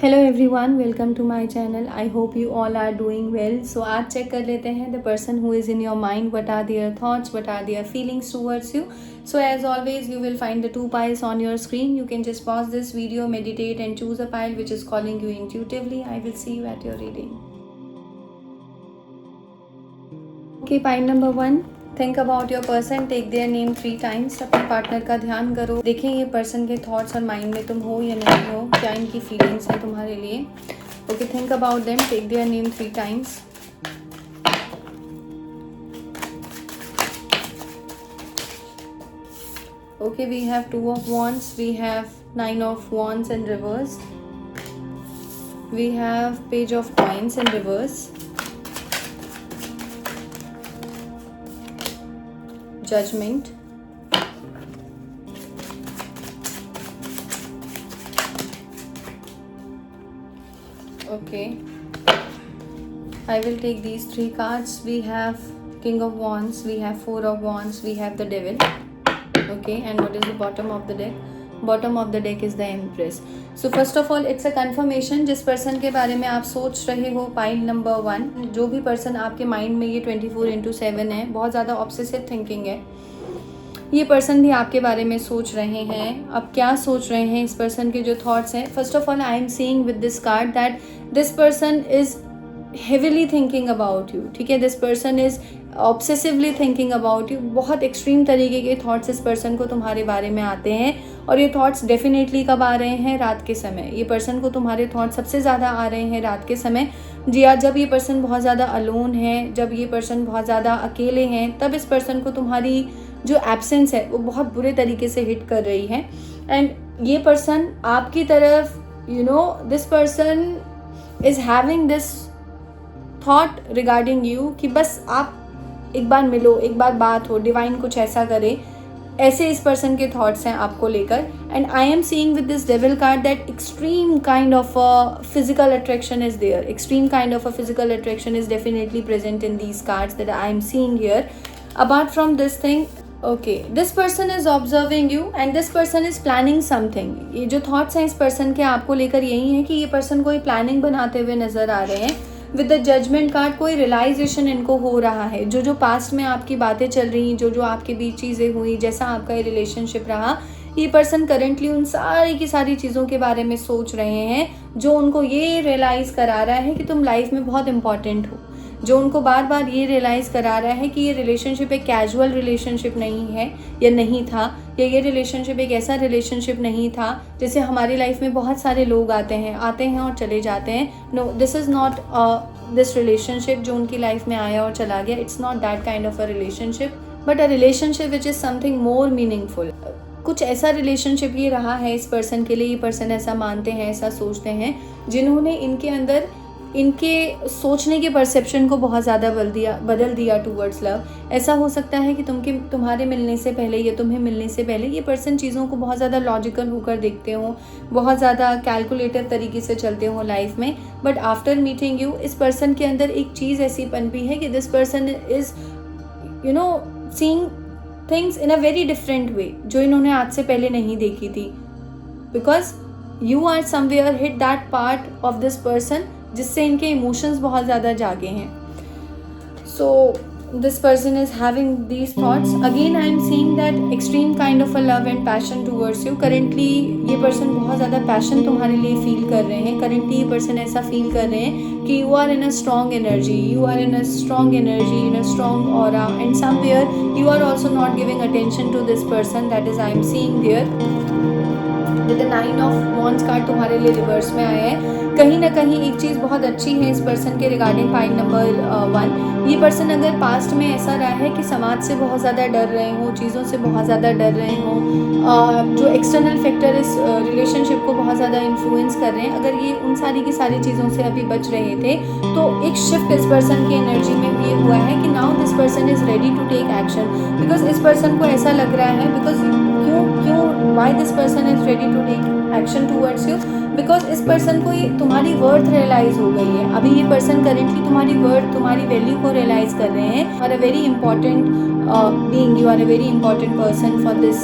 Hello everyone, welcome to my channel. I hope you all are doing well. So आज check कर लेते हैं the person who is in your mind, what are their thoughts, what are their feelings towards you. So as always, you will find the two piles on your screen. You can just pause this video, meditate and choose a pile which is calling you intuitively. I will see you at your reading. Okay, pile number 1. Think about your person, take their name 3 times. अपने partner का ध्यान करो, देखें ये person के thoughts और mind में तुम हो या नहीं हो, क्या इनकी फीलिंग्स हैं तुम्हारे लिए. Okay, think about them, take their name 3 times. Okay, we have 2 of wands, we have 9 of wands in reverse, we have page of coins in reverse, judgment, okay. I will take these 3 cards. We have king of wands, we have 4 of wands, we have the devil. Okay, and what is the bottom of the deck? Bottom of the deck is the empress. So first of all, it's a confirmation. जिस person के बारे में आप सोच रहे हो, pile number 1, जो भी पर्सन आपके माइंड में ये 24/7 है, बहुत ज़्यादा ऑब्सेसिव थिंकिंग है, ये पर्सन भी आपके बारे में सोच रहे हैं. अब क्या सोच रहे हैं इस पर्सन के जो थॉट्स हैं? First of all, I am seeing with this card that this person is heavily thinking about you. ठीक है, this person is obsessively thinking about you. बहुत एक्सट्रीम तरीके के थॉट्स इस पर्सन को तुम्हारे बारे में आते हैं, और ये थॉट्स डेफिनेटली कब आ रहे हैं? रात के समय. ये पर्सन को तुम्हारे थॉट्स सबसे ज़्यादा आ रहे हैं रात के समय. जी हाँ, जब ये पर्सन बहुत ज़्यादा अलोन है, जब ये पर्सन बहुत ज़्यादा अकेले हैं, तब इस पर्सन को तुम्हारी जो एब्सेंस है वो बहुत बुरे तरीके से हिट कर रही है. एंड ये पर्सन आपकी तरफ, this person is having this thought regarding you कि बस आप एक बार मिलो, एक बार बात हो, डिवाइन कुछ ऐसा करे. ऐसे इस पर्सन के थॉट्स हैं आपको लेकर. And I am seeing with this devil card that extreme kind of a physical attraction is there. Extreme kind of a physical attraction is definitely present in these cards that I am seeing here. Apart from this thing, okay, this person is observing you and this person is planning something. ये जो thoughts हैं इस person के आपको लेकर यही है कि ये पर्सन कोई प्लानिंग बनाते हुए नजर आ रहे हैं. विद द जजमेंट कार्ड, कोई रियलाइजेशन इनको हो रहा है. जो पास्ट में आपकी बातें चल रही, जो आपके बीच चीज़ें हुई, जैसा आपका ये रिलेशनशिप रहा, ये पर्सन करेंटली उन सारी की सारी चीज़ों के बारे में सोच रहे हैं, जो उनको ये रियलाइज़ करा रहा है कि तुम लाइफ में बहुत इंपॉर्टेंट हो. जो उनको बार बार ये रियलाइज़ करा रहा है कि ये रिलेशनशिप एक कैजुअल रिलेशनशिप नहीं है या नहीं था, या ये रिलेशनशिप एक ऐसा रिलेशनशिप नहीं था जैसे हमारी लाइफ में बहुत सारे लोग आते हैं और चले जाते हैं. No, this is not this relationship जो उनकी लाइफ में आया और चला गया. It's not that kind of a relationship, but a relationship which is something more meaningful. कुछ ऐसा रिलेशनशिप ये रहा है इस पर्सन के लिए. ये पर्सन ऐसा मानते हैं, ऐसा सोचते हैं, जिन्होंने इनके अंदर इनके सोचने के परसेप्शन को बहुत ज़्यादा बदल दिया टूवर्ड्स लव. ऐसा हो सकता है कि तुम्हारे मिलने से पहले या तुम्हें मिलने से पहले ये पर्सन चीज़ों को बहुत ज़्यादा लॉजिकल होकर देखते हो, बहुत ज़्यादा कैलकुलेटेड तरीके से चलते हो लाइफ में. बट आफ्टर मीटिंग यू, इस पर्सन के अंदर एक चीज़ ऐसी पनपी है कि this person is seeing things in a very different way, जो इन्होंने आज से पहले नहीं देखी थी. Because you are somewhere hit that part of this person जिससे इनके इमोशंस बहुत ज़्यादा जागे हैं. So this person is having these thoughts. Again I am seeing that extreme kind of a love and passion towards you. Currently ये person बहुत ज़्यादा passion तुम्हारे लिए फील कर रहे हैं. करेंटली ये पर्सन ऐसा फील कर रहे हैं कि you are in a strong energy, in a strong aura, and somewhere you are also not giving attention to this person. That is I am seeing there. With the 9 of wands card तुम्हारे लिए reverse में आया है. कहीं ना कहीं एक चीज़ बहुत अच्छी है इस पर्सन के रिगार्डिंग पाइल नंबर 1. ये पर्सन अगर पास्ट में ऐसा रहा है कि समाज से बहुत ज़्यादा डर रहे हो, चीज़ों से बहुत ज़्यादा डर रहे हो, जो एक्सटर्नल फैक्टर इस रिलेशनशिप को बहुत ज़्यादा इन्फ्लुएंस कर रहे हैं, अगर ये उन सारी की सारी चीज़ों से अभी बच रहे थे, तो एक शिफ्ट इस पर्सन की एनर्जी में ये हुआ है कि now this person is ready to take action. Because इस पर्सन को ऐसा लग रहा है, बिकॉज क्यों why this person is ready to take action towards you, because इस पर्सन को ये तुम्हारी वर्थ रियलाइज हो गई है. अभी ये पर्सन करेंटली तुम्हारी वर्थ, तुम्हारी वैल्यू को रियलाइज कर रहे हैं, और a very important being, you are a very important person for this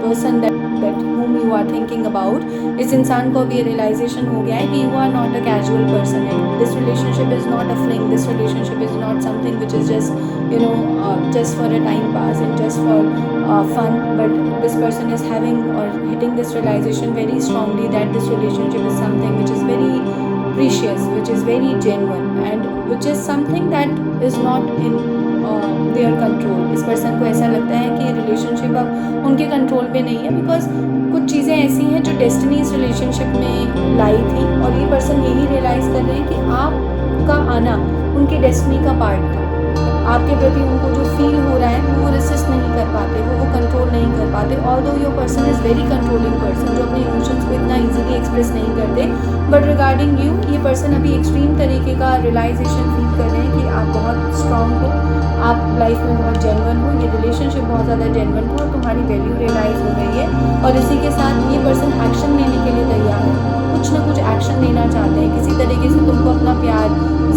person that whom you are thinking about. इस इंसान को अभी रियलाइजेशन हो गया है कि you are not a casual person, and this relationship is not a fling, this relationship is not something which is just, just for a time pass and just for fun, but this person is having or hitting this realization very strongly that this relationship is something which is very precious, which is very genuine, and which is something that is not in their control. इस person को ऐसा लगता है कि relationship अब उनके control पे नहीं है, बिकॉज कुछ चीज़ें ऐसी हैं जो डेस्टिनी इस रिलेशनशिप में लाई थी, और ये पर्सन यही रियलाइज़ कर रहे हैं कि आपका आना उनकी डेस्टिनी का पार्ट था। आपके प्रति उनको जो फील हो रहा है वो रेसिस्ट नहीं कर पाते, वो कंट्रोल नहीं कर पाते। Although your person is very controlling person, जो अपने इमोशंस को इतना इजीली एक्सप्रेस नहीं करते, बट रिगार्डिंग यू ये पर्सन अभी एक्सट्रीम तरीके का रियलाइजेशन फील कर रहे हैं कि आप बहुत स्ट्रांग हो, आप लाइफ में बहुत जेन्युइन हो, ये रिलेशनशिप बहुत ज़्यादा जेन्युइन हो, और तुम्हारी वैल्यू रियलाइज़ हो गई है। और इसी के साथ ये पर्सन एक्शन लेने के लिए तैयार है, कुछ ना कुछ एक्शन लेना चाहते हैं, किसी तरीके से तुमको अपना प्यार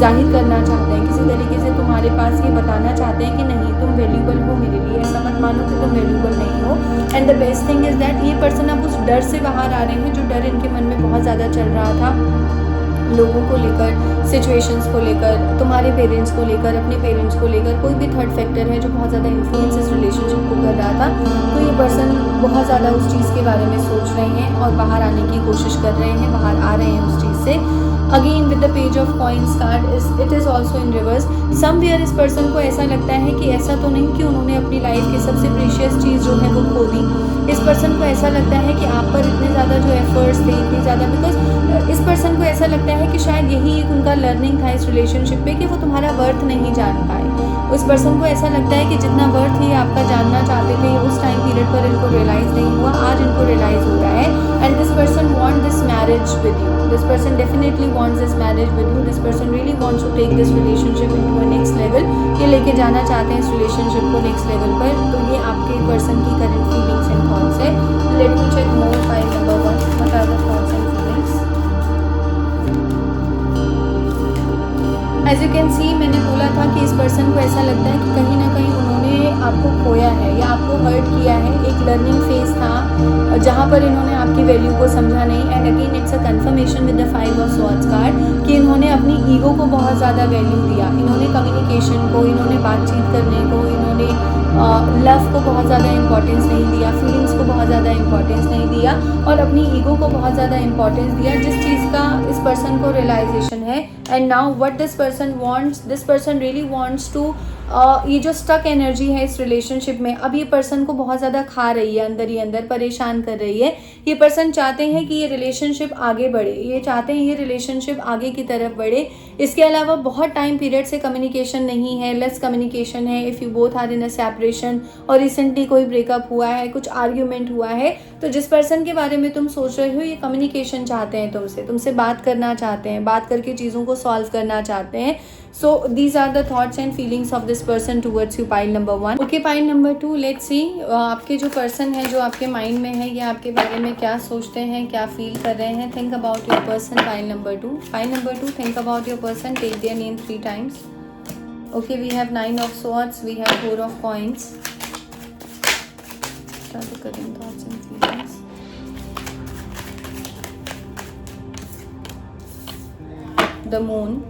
जाहिर करना चाहते हैं, किसी तरीके से तुम्हारे पास ये बताना चाहते हैं कि नहीं तुम वैल्यूबल हो मेरे लिए, ऐसा मत मानो कि तुम वैल्यूबल नहीं हो। And the best thing is that ये पर्सन अब उस डर से बाहर आ रहे हैं जो डर इनके मन में बहुत ज़्यादा चल रहा था, लोगों को लेकर, सिचुएशंस को लेकर, तुम्हारे पेरेंट्स को लेकर, अपने पेरेंट्स को लेकर, कोई भी थर्ड फैक्टर है जो बहुत ज़्यादा इन्फ्लुएंस इस रिलेशनशिप को कर रहा था। तो ये पर्सन बहुत ज़्यादा उस चीज़ के बारे में सोच रहे हैं और बाहर आने की कोशिश कर रहे हैं, बाहर आ रहे हैं उस चीज़ से। Again with the page of coins card it is also in reverse. Somewhere इस पर्सन को ऐसा लगता है कि ऐसा तो नहीं कि उन्होंने अपनी लाइफ की सबसे प्रीशियस चीज़ जो है वो खो दी। इस पर्सन को ऐसा लगता है कि आप पर इतने ज़्यादा जो एफर्ट्स थे, इतनी ज़्यादा, बिकॉज इस पर्सन को ऐसा लगता है कि शायद यही एक उनका लर्निंग था इस रिलेशनशिप पे कि वो तुम्हारा वर्थ नहीं जान पाए। उस पर्सन को ऐसा लगता है कि जितना वर्थ ये आपका जानना चाहते थे उस टाइम पीरियड पर इनको रियलाइज़ नहीं हुआ, आज इनको रियलाइज़ हो रहा है। And this person want this marriage with you, this person definitely wants this marriage with you, this person really wants to take this relationship into a next level. ये लेके जाना चाहते हैं इस रिलेशनशिप को नेक्स्ट लेवल पर। तो ये आपके पर्सन की करंट फीलिंग्स एंड थॉट्स है। Let me check more file number 1, what are the thoughts and feelings. As you can see, मैंने बोला था कि इस पर्सन को ऐसा लगता है कि कहीं ना कहीं उन्होंने आपको खोया है या आपको हर्ट किया है। एक लर्निंग फेज था जहाँ पर इन्होंने आपकी वैल्यू को समझा नहीं। And again it's a conformation with the 5 of swords card कि इन्होंने अपनी ईगो को बहुत ज़्यादा वैल्यू दिया, इन्होंने कम्युनिकेशन को, इन्होंने बातचीत करने को, इन्होंने लव को बहुत ज़्यादा इंपॉर्टेंस नहीं दिया, फीलिंग्स को बहुत ज़्यादा इंपॉर्टेंस नहीं दिया, और अपनी ईगो को बहुत ज़्यादा इंपॉर्टेंस दिया, जिस चीज़ का इस पर्सन को रियलाइजेशन है। And now what this person wants, this person really wants to, ये जो स्टक एनर्जी है इस रिलेशनशिप में अब ये पर्सन को बहुत ज़्यादा खा रही है, अंदर ही अंदर परेशान कर रही है। ये पर्सन चाहते हैं कि ये रिलेशनशिप आगे बढ़े, ये चाहते हैं ये रिलेशनशिप आगे की तरफ बढ़े। इसके अलावा बहुत टाइम पीरियड से कम्युनिकेशन नहीं है, लेस कम्युनिकेशन है। If you both are in a separation और रिसेंटली कोई ब्रेकअप हुआ है, कुछ आर्ग्यूमेंट हुआ है, तो जिस पर्सन के बारे में तुम सोच रहे हो ये कम्युनिकेशन चाहते हैं तुमसे बात करना चाहते हैं, बात करके चीज़ों को सॉल्व करना चाहते हैं। So these are the thoughts and feelings of this person towards you, pile number 1. Okay, pile number 2, let's see आपके जो person है जो आपके माइंड में है, ये आपके बारे में क्या सोचते हैं, क्या फील कर रहे हैं। Think about your person, pile number 2. Pile number 2, think about your person, take their name 3 times. Okay, we have 9 of swords, we have 4 of coins. Start the current thoughts and feelings. The moon.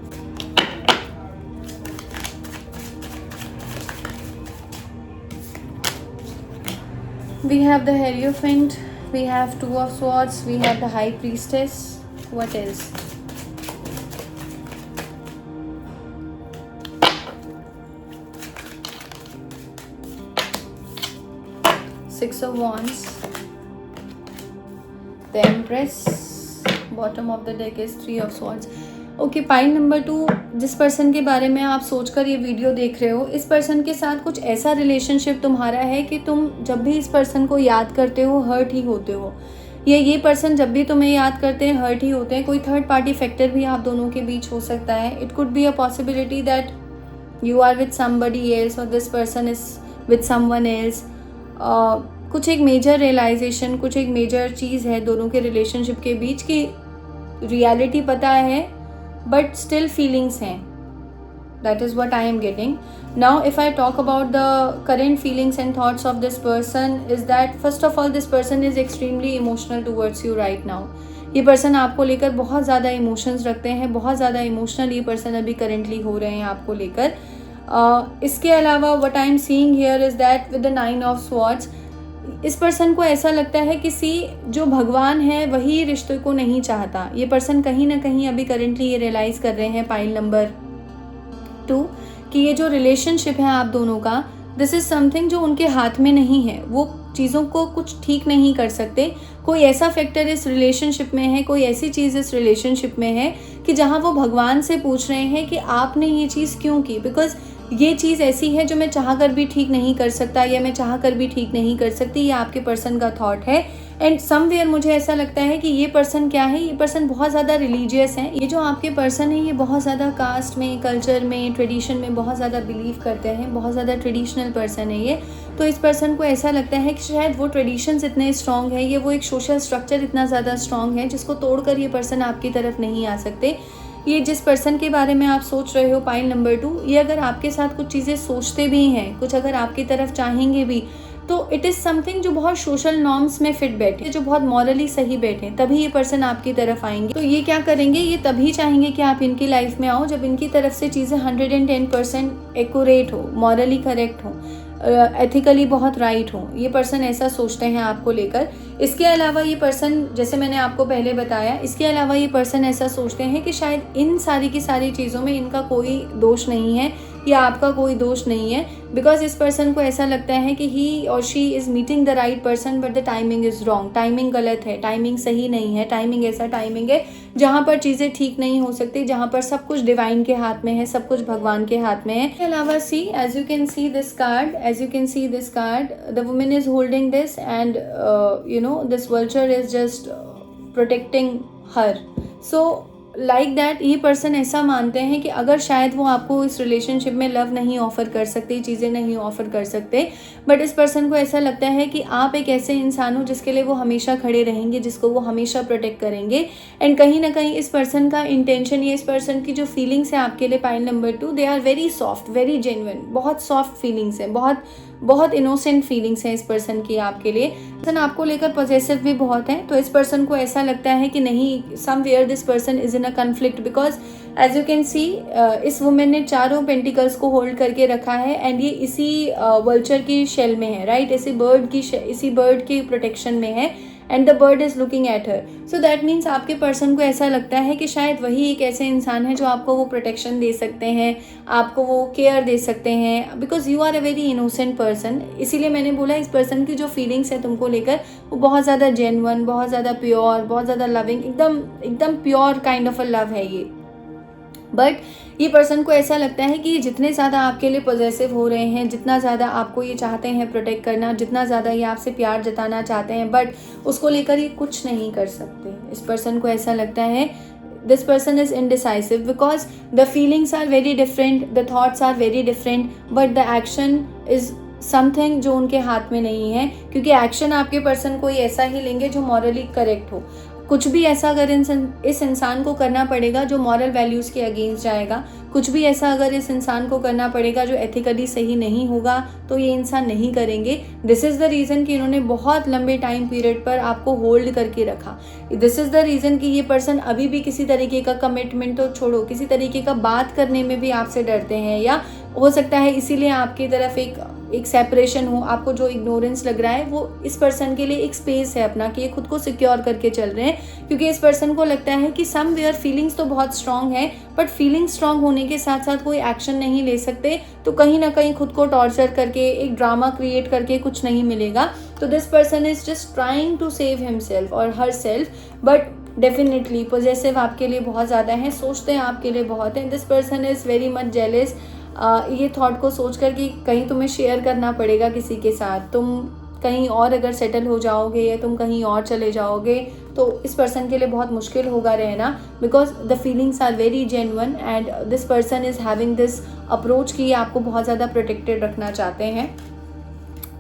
We have the Hierophant, we have 2 of swords, we have the High Priestess. What else? Six of Wands, the Empress. Bottom of the deck is 3 of Swords. Okay, pile number 2, जिस person के बारे में आप सोचकर ये video देख रहे हो, इस पर्सन के साथ कुछ ऐसा रिलेशनशिप तुम्हारा है कि तुम जब भी इस पर्सन को याद करते हो हर्ट ही होते हो, या ये पर्सन जब भी तुम्हें याद करते हैं हर्ट ही होते हैं। कोई थर्ड पार्टी फैक्टर भी आप दोनों के बीच हो सकता है। It could be a possibility that you are with somebody else और this person is with someone else. कुछ एक मेजर रियलाइजेशन, कुछ एक मेजर चीज़ है दोनों के रिलेशनशिप के बीच की रियलिटी पता है बट स्टिल फीलिंग्स हैं। That is what I am getting. Now if I talk about the current feelings and thoughts of this person is that first of all this person is extremely emotional towards you right now. ये person आपको लेकर बहुत ज़्यादा emotions रखते हैं, बहुत ज़्यादा emotional ये पर्सन अभी करेंटली हो रहे हैं आपको लेकर. इसके अलावा what I am seeing here is that with the 9 of swords इस पर्सन को ऐसा लगता है किसी जो भगवान है वही रिश्ते को नहीं चाहता. ये पर्सन कहीं ना कहीं अभी करेंटली ये रियलाइज़ कर रहे हैं पाइल नंबर 2 कि ये जो रिलेशनशिप है आप दोनों का दिस इज़ समथिंग जो उनके हाथ में नहीं है. वो चीज़ों को कुछ ठीक नहीं कर सकते. कोई ऐसा फैक्टर इस रिलेशनशिप में है, कोई ऐसी चीज़ इस रिलेशनशिप में है कि जहाँ वो भगवान से पूछ रहे हैं कि आपने ये चीज़ क्यों की. बिकॉज ये चीज़ ऐसी है जो मैं चाह कर भी ठीक नहीं कर सकता या मैं चाह कर भी ठीक नहीं कर सकती. ये आपके पर्सन का थॉट है. एंड समवेयर मुझे ऐसा लगता है कि ये पर्सन क्या है, ये पर्सन बहुत ज़्यादा रिलीजियस है. ये जो आपके पर्सन है ये बहुत ज़्यादा कास्ट में, कल्चर में, ट्रेडिशन में बहुत ज़्यादा बिलीव करते हैं. बहुत ज़्यादा ट्रेडिशनल पर्सन है ये. तो इस पर्सन को ऐसा लगता है कि शायद वो ट्रेडिशंस इतने स्ट्रॉन्ग है, ये वो एक सोशल स्ट्रक्चर इतना ज़्यादा स्ट्रॉन्ग है जिसको तोड़कर ये पर्सन आपकी तरफ नहीं आ सकते. ये जिस पर्सन के बारे में आप सोच रहे हो पाइल नंबर 2, ये अगर आपके साथ कुछ चीज़ें सोचते भी हैं, कुछ अगर आपकी तरफ चाहेंगे भी तो इट इज़ समथिंग जो बहुत सोशल नॉर्म्स में फिट बैठे, जो बहुत मॉरली सही बैठे, तभी ये पर्सन आपकी तरफ आएंगे. तो ये क्या करेंगे, ये तभी चाहेंगे कि आप इनकी लाइफ में आओ जब इनकी तरफ से चीज़ें 110% एक्यूरेट हो, मॉरली करेक्ट हो, एथिकली बहुत राइट हो. ये पर्सन ऐसा सोचते हैं आपको लेकर. इसके अलावा ये पर्सन, जैसे मैंने आपको पहले बताया, इसके अलावा ये पर्सन ऐसा सोचते हैं कि शायद इन सारी की सारी चीज़ों में इनका कोई दोष नहीं है या आपका कोई दोष नहीं है. बिकॉज इस पर्सन को ऐसा लगता है कि ही और she is meeting the right person but the timing is wrong. Timing गलत है, टाइमिंग सही नहीं है. टाइमिंग ऐसा टाइमिंग है जहाँ पर चीज़ें ठीक नहीं हो सकती, जहाँ पर सब कुछ डिवाइन के हाथ में है, सब कुछ भगवान के हाथ में है. इसके अलावा see as you can see this card, the woman is holding this and you know this vulture is just protecting her. So like that ये पर्सन ऐसा मानते हैं कि अगर शायद वो आपको इस रिलेशनशिप में लव नहीं ऑफर कर सकते, चीज़ें नहीं ऑफर कर सकते, बट इस पर्सन को ऐसा लगता है कि आप एक ऐसे इंसान हो जिसके लिए वो हमेशा खड़े रहेंगे, जिसको वो हमेशा प्रोटेक्ट करेंगे. एंड कहीं ना कहीं इस पर्सन का इंटेंशन, ये इस पर्सन की जो फीलिंग्स है आपके लिए pile number 2, they are very soft, very genuine. बहुत सॉफ्ट फीलिंग्स हैं, बहुत इनोसेंट फीलिंग्स हैं इस पर्सन की आपके लिए. पर्सन आपको लेकर पॉजेसिव भी बहुत है. तो इस पर्सन को ऐसा लगता है कि नहीं, somewhere this person is in a conflict because as you can see इस वुमेन ने चारों पेंटिकल्स को होल्ड करके रखा है एंड ये इसी वल्चर की शेल में है, राइट. इसी बर्ड की प्रोटेक्शन में है and the bird is looking at her. So that means आपके पर्सन को ऐसा लगता है कि शायद वही एक ऐसे इंसान है जो आपको वो प्रोटेक्शन दे सकते हैं, आपको वो केयर दे सकते हैं, because you are a very innocent person. इसीलिए मैंने बोला इस पर्सन की जो फीलिंग्स है तुमको लेकर वो बहुत ज़्यादा जेन्युइन, बहुत ज़्यादा प्योर, बहुत ज़्यादा लविंग, एकदम pure kind of a love है ये. बट ये पर्सन को ऐसा लगता है कि जितने ज़्यादा आपके लिए पॉजेसिव हो रहे हैं, जितना ज़्यादा आपको ये चाहते हैं प्रोटेक्ट करना, जितना ज़्यादा ये आपसे प्यार जताना चाहते हैं, बट उसको लेकर ये कुछ नहीं कर सकते. इस पर्सन को ऐसा लगता है this person is indecisive because the feelings are very different, the thoughts are very different, but the action is something जो उनके हाथ में नहीं है. क्योंकि एक्शन आपके पर्सन कोई ऐसा ही लेंगे जो मॉरली करेक्ट हो. कुछ भी ऐसा अगर इस इंसान को करना पड़ेगा जो मॉरल वैल्यूज़ के अगेंस्ट जाएगा, कुछ भी ऐसा अगर इस इंसान को करना पड़ेगा जो एथिकली सही नहीं होगा, तो ये इंसान नहीं करेंगे. दिस इज़ द रीज़न कि इन्होंने बहुत लंबे टाइम पीरियड पर आपको होल्ड करके रखा. दिस इज़ द रीज़न कि ये पर्सन अभी भी किसी तरीके का कमिटमेंट तो छोड़ो, किसी तरीके का बात करने में भी आपसे डरते हैं, या हो सकता है इसीलिए आपकी तरफ एक सेपरेशन हो. आपको जो इग्नोरेंस लग रहा है वो इस पर्सन के लिए एक स्पेस है अपना, कि ये खुद को सिक्योर करके चल रहे हैं. क्योंकि इस पर्सन को लगता है कि समवेयर फीलिंग्स तो बहुत स्ट्रांग है, बट फीलिंग्स स्ट्रांग होने के साथ साथ कोई एक्शन नहीं ले सकते, तो कहीं ना कहीं खुद को टॉर्चर करके, एक ड्रामा क्रिएट करके कुछ नहीं मिलेगा. तो this person is just trying to save himself और herself, but definitely possessive आपके लिए बहुत ज़्यादा है, सोचते हैं आपके लिए बहुत है. This person is very much jealous. ये थॉट को सोच कर कि कहीं तुम्हें शेयर करना पड़ेगा किसी के साथ, तुम कहीं और अगर सेटल हो जाओगे या तुम कहीं और चले जाओगे, तो इस पर्सन के लिए बहुत मुश्किल होगा रहना. Because the feelings are very genuine and this person is having this approach कि आपको बहुत ज़्यादा प्रोटेक्टेड रखना चाहते हैं.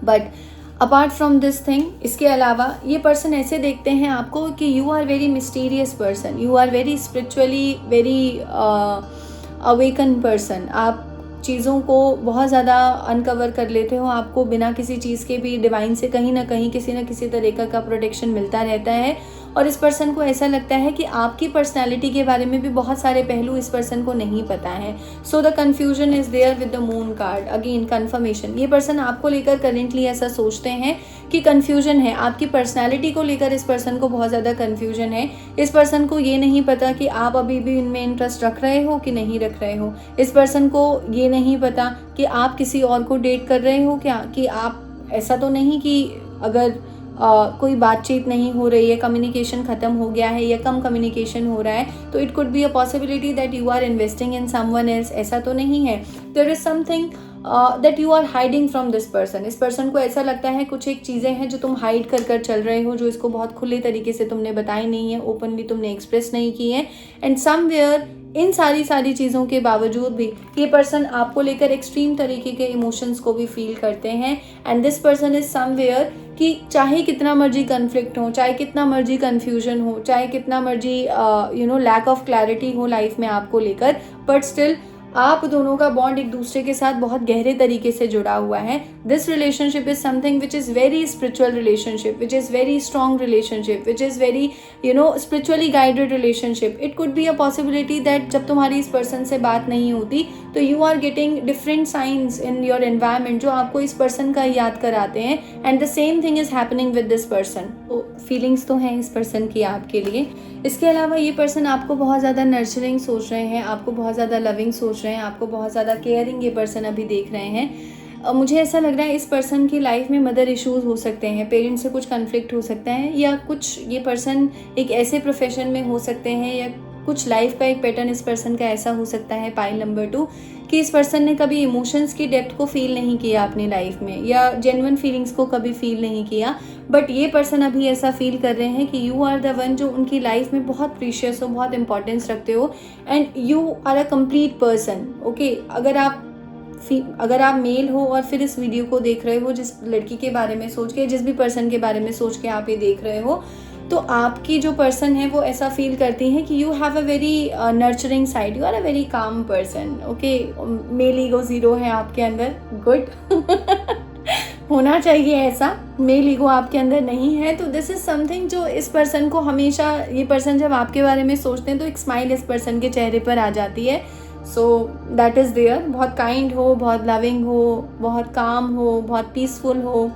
But apart from this thing, इसके अलावा ये पर्सन ऐसे देखते हैं आपको कि you are very mysterious person, you are very spiritually very awaken person, आप चीज़ों को बहुत ज़्यादा अनकवर कर लेते हो, आपको बिना किसी चीज़ के भी डिवाइन से कहीं ना कहीं किसी न किसी तरीक़ा का प्रोटेक्शन मिलता रहता है। और इस पर्सन को ऐसा लगता है कि आपकी पर्सनैलिटी के बारे में भी बहुत सारे पहलू इस पर्सन को नहीं पता है। So the confusion is there with the moon card. Again confirmation, ये पर्सन आपको लेकर करेंटली ऐसा सोचते हैं कि कन्फ्यूजन है, आपकी पर्सनैलिटी को लेकर इस पर्सन को बहुत ज़्यादा कन्फ्यूजन है। इस पर्सन को ये नहीं पता कि आप अभी भी इनमें इंटरेस्ट रख रहे हो कि नहीं रख रहे हो। इस पर्सन को ये नहीं पता कि आप किसी और को डेट कर रहे हो क्या, कि आप ऐसा तो नहीं कि अगर कोई बातचीत नहीं हो रही है, कम्युनिकेशन ख़त्म हो गया है या कम कम्युनिकेशन हो रहा है, तो it could be a possibility that you are investing in someone else. ऐसा तो नहीं है। There is something that you are hiding from this person. इस पर्सन को ऐसा लगता है कुछ एक चीज़ें हैं जो तुम हाइड कर कर चल रहे हो, जो इसको बहुत खुले तरीके से तुमने बताई नहीं है, ओपनली तुमने एक्सप्रेस नहीं की है। एंड समवेयर इन सारी चीज़ों के बावजूद भी ये पर्सन आपको लेकर एक्सट्रीम तरीके के इमोशंस को भी फील करते हैं। And this person is somewhere कि चाहे कितना मर्जी कन्फ्लिक्ट हो, चाहे कितना मर्जी कन्फ्यूजन हो, चाहे कितना मर्जी लैक ऑफ क्लैरिटी हो लाइफ में आपको लेकर, बट स्टिल आप दोनों का बॉन्ड एक दूसरे के साथ बहुत गहरे तरीके से जुड़ा हुआ है। This relationship is something which is very spiritual relationship, which is very strong relationship, which is very spiritually guided relationship. It could be a possibility that जब तुम्हारी इस पर्सन से बात नहीं होती तो you are getting different signs in your environment जो आपको इस पर्सन का याद कराते हैं। And the same thing is happening with this person. तो फीलिंग्स तो हैं इस पर्सन की आपके लिए। इसके अलावा ये पर्सन आपको बहुत ज़्यादा नर्चरिंग सोच रहे हैं, आपको बहुत ज़्यादा लविंग सोच रहे हैं, आपको बहुत ज़्यादा केयरिंग ये पर्सन अभी देख रहे हैं। मुझे ऐसा लग रहा है इस पर्सन की लाइफ में मदर इश्यूज हो सकते हैं, पेरेंट्स से कुछ कन्फ्लिक्ट हो सकता है, या कुछ ये पर्सन एक ऐसे प्रोफेशन में हो सकते हैं, या कुछ लाइफ का एक पैटर्न इस पर्सन का ऐसा हो सकता है, पाइल नंबर 2, कि इस पर्सन ने कभी इमोशंस की डेप्थ को फील नहीं किया अपनी लाइफ में, या जेन्युइन फीलिंग्स को कभी फील नहीं किया। बट ये पर्सन अभी ऐसा फील कर रहे हैं कि यू आर द वन जो उनकी लाइफ में बहुत प्रीशियस हो, बहुत इंपॉर्टेंस रखते हो, and you are a complete person. Okay, अगर आप मेल हो और फिर इस वीडियो को देख रहे हो, जिस लड़की के बारे में सोच के, जिस भी पर्सन के बारे में सोच के आप ये देख रहे हो, तो आपकी जो पर्सन है वो ऐसा फील करती हैं कि you have a very nurturing side, you are a very calm person. Okay, male ego 0 है आपके अंदर, गुड होना चाहिए ऐसा। मेल ईगो आपके अंदर नहीं है, तो दिस इज़ समथिंग जो इस पर्सन को हमेशा, ये पर्सन जब आपके बारे में सोचते हैं तो एक स्माइल इस पर्सन के चेहरे पर आ जाती है। So that is there. बहुत काइंड हो, बहुत लविंग हो, बहुत काम हो, बहुत पीसफुल हो।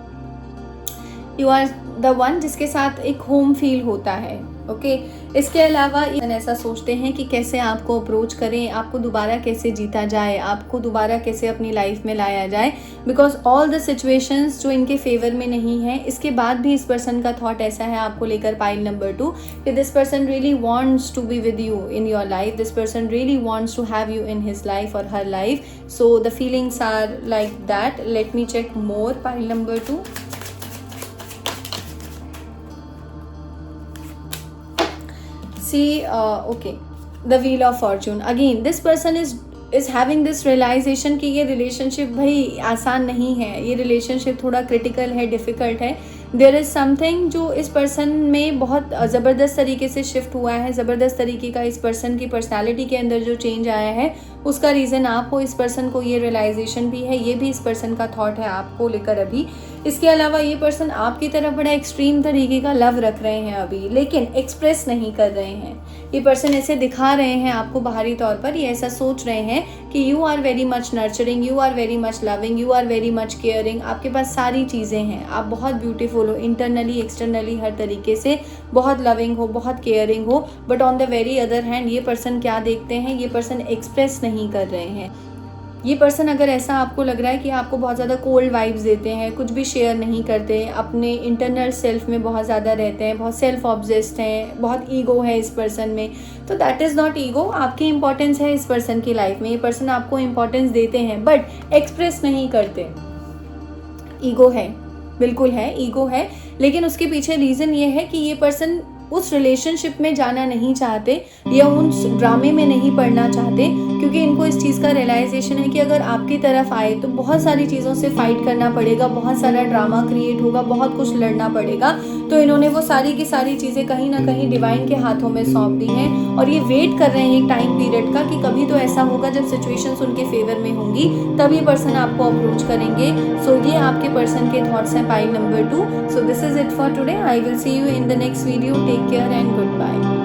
यू आर द वन जिसके साथ एक होम फील होता है। ओके, इसके अलावा ये ऐसा सोचते हैं कि कैसे आपको अप्रोच करें, आपको दोबारा कैसे जीता जाए, आपको दोबारा कैसे अपनी लाइफ में लाया जाए, बिकॉज ऑल द सिचुएशंस जो इनके फेवर में नहीं है, इसके बाद भी इस पर्सन का थॉट ऐसा है आपको लेकर, पाइल नंबर 2, कि this person really wants to be with you in your life, this person really wants to have you in his life और her life. So the feelings are like that. Let me check more, pile number 2। See, okay, the wheel of fortune. Again, this person is having this realization कि ये relationship भाई आसान नहीं है, ये relationship थोड़ा critical है, difficult है। देयर इज़ समथिंग जो इस पर्सन में बहुत ज़बरदस्त तरीके से शिफ्ट हुआ है, ज़बरदस्त तरीके का इस पर्सन की पर्सनालिटी के अंदर जो चेंज आया है, उसका रीज़न आप हो। इस पर्सन को ये रियलाइजेशन भी है, ये भी इस पर्सन का थॉट है आपको लेकर अभी। इसके अलावा ये पर्सन आपकी तरफ बड़ा एक्सट्रीम तरीके का लव रख रहे हैं अभी, लेकिन एक्सप्रेस नहीं कर रहे हैं। ये पर्सन ऐसे दिखा रहे हैं आपको बाहरी तौर पर, ये ऐसा सोच रहे हैं कि you are very much nurturing, you are very much loving, you are very much caring, आपके पास सारी चीज़ें हैं, आप बहुत ब्यूटीफुल हो, इंटरनली एक्सटर्नली हर तरीके से बहुत लविंग हो, बहुत केयरिंग हो। But on the very other hand ये पर्सन क्या देखते हैं, ये पर्सन एक्सप्रेस नहीं कर रहे हैं। ये पर्सन अगर ऐसा आपको लग रहा है कि आपको बहुत ज़्यादा कोल्ड वाइब्स देते हैं, कुछ भी शेयर नहीं करते, अपने इंटरनल सेल्फ में बहुत ज़्यादा रहते हैं, बहुत सेल्फ ऑब्सेस्ड हैं, बहुत ईगो है इस पर्सन में, तो दैट इज़ नॉट ईगो। आपकी इंपॉर्टेंस है इस पर्सन की लाइफ में, ये पर्सन आपको इंपॉर्टेंस देते हैं बट एक्सप्रेस नहीं करते। ईगो है, बिल्कुल है, ईगो है, लेकिन उसके पीछे रीज़न ये है कि ये पर्सन उस रिलेशनशिप में जाना नहीं चाहते या उस ड्रामे में नहीं पड़ना चाहते, क्योंकि इनको इस चीज़ का रियलाइजेशन है कि अगर आपकी तरफ आए तो बहुत सारी चीज़ों से फाइट करना पड़ेगा, बहुत सारा ड्रामा क्रिएट होगा, बहुत कुछ लड़ना पड़ेगा। तो इन्होंने वो सारी की सारी चीज़ें कहीं ना कहीं डिवाइन के हाथों में सौंप दी हैं और ये वेट कर रहे हैं एक टाइम पीरियड का कि कभी तो ऐसा होगा जब सिचुएशंस उनके फेवर में होंगी, तभी पर्सन आपको अप्रोच करेंगे। सो ये आपके पर्सन के थॉट्स हैं pile number 2। So this is it for today. I will see you in the next video. Take care and good bye.